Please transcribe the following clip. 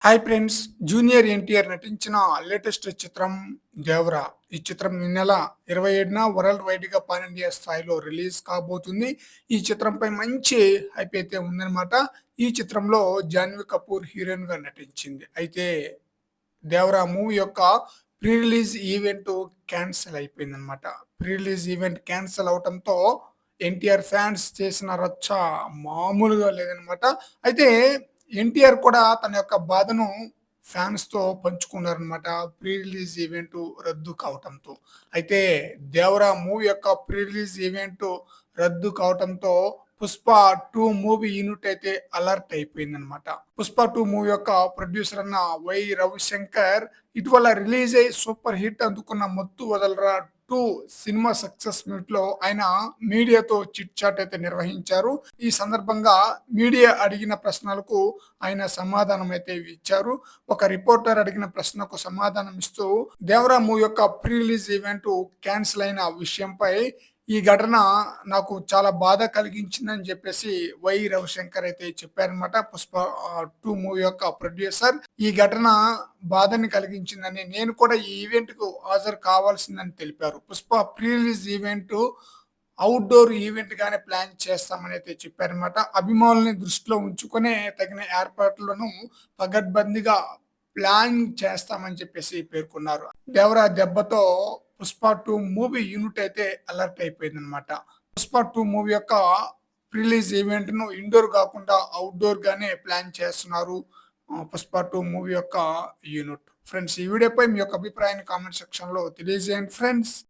Hi friends! Junior NTR నటించిన latest చిత్రం 'దేవర'. ఈ చిత్రం ఈ నెల 27న వరల్డ్ వైడ్‌గా పాన్ ఇండియా స్థాయిలో రిలీజ్ కాబోతుంది. ఈ చిత్రంపై మంచి హైప్ అయితే ఉందన్నమాట. ఈ చిత్రంలో జాన్వీ కపూర్ హీరోయిన్‌గా నటించింది. అయితే 'దేవర' మూవీ యొక్క ప్రీ రిలీజ్ ఈవెంట్ క్యాన్సెల్ అయిపోయిందన్నమాట. ప్రీ రిలీజ్ ఈవెంట్ క్యాన్సెల్ అవ్వటంతో ఎన్టీఆర్ ఫ్యాన్స్ చేసిన రచ్చ మామూలుగా లేదన్నమాట. అయితే ఎన్టీఆర్ కూడా తన యొక్క బాధను ఫ్యాన్స్‌తో పంచుకున్నారనమాట. ప్రీ రిలీజ్ ఈవెంట్ రద్దు కావటంతో. అయితే 'దేవర' మూవీ యొక్క ప్రీ రిలీజ్ ఈవెంట్ రద్దు కావటంతో 'పుష్ప 2' మూవీ యూనిట్ అయితే అలర్ట్ అయిపోయిందనమాట. 'పుష్ప 2' మూవీ యొక్క ప్రొడ్యూసర్ అన్న వై. రవిశంకర్ ఇటీవల రిలీజ్ అయ్యి సూపర్ హిట్ అందుకున్న 'మొత్తు వదలరా 2' సినిమా సక్సెస్ మీట్‌లో ఆయన మీడియాతో చిట్ చాట్ అయితే నిర్వహించారు. ఈ సందర్భంగా మీడియా అడిగిన ప్రశ్నలకు ఆయన సమాధానం అయితే ఇచ్చారు. ఒక రిపోర్టర్ అడిగిన ప్రశ్నకు సమాధానం ఇస్తూ 'దేవర' మూవీ యొక్క ప్రీ రిలీజ్ ఈవెంట్ క్యాన్సెల్ అయిన విషయంపై ఈ ఘటన నాకు చాలా బాధ కలిగించిందని చెప్పేసి వై. రవిశంకర్ అయితే చెప్పారనమాట. 'పుష్ప 2' మూవీ యొక్క ప్రొడ్యూసర్. ఈ ఘటన బాధని కలిగించిందని, నేను కూడా ఈ ఈవెంట్‌కు హాజరు కావాల్సిందని తెలిపారు. 'Pushpa' pre release event outdoor ఈవెంట్‌గానే ప్లాన్ చేస్తామని అయితే చెప్పారనమాట. అభిమానుల్ని దృష్టిలో ఉంచుకునే తగిన ఏర్పాట్లను పకడ్బందీగా ప్లాన్ చేస్తామని చెప్పేసి పేర్కొన్నారు. 'దేవర' దెబ్బతో 'పుష్ప 2' మూవీ యూనిట్ అయితే అలర్ట్ అయిపోయిందనమాట. 'పుష్ప 2' మూవీ యొక్క రిలీజ్ ఈవెంట్‌ను ఇండోర్ కాకుండా ఔట్‌డోర్ గానే ప్లాన్ చేస్తున్నారు. 'పుష్ప 2' మూవీ యొక్క యూనిట్. ఫ్రెండ్స్, ఈ వీడియోపై మీ యొక్క అభిప్రాయాన్ని కామెంట్ సెక్షన్‌లో తెలియజేయండి ఫ్రెండ్స్.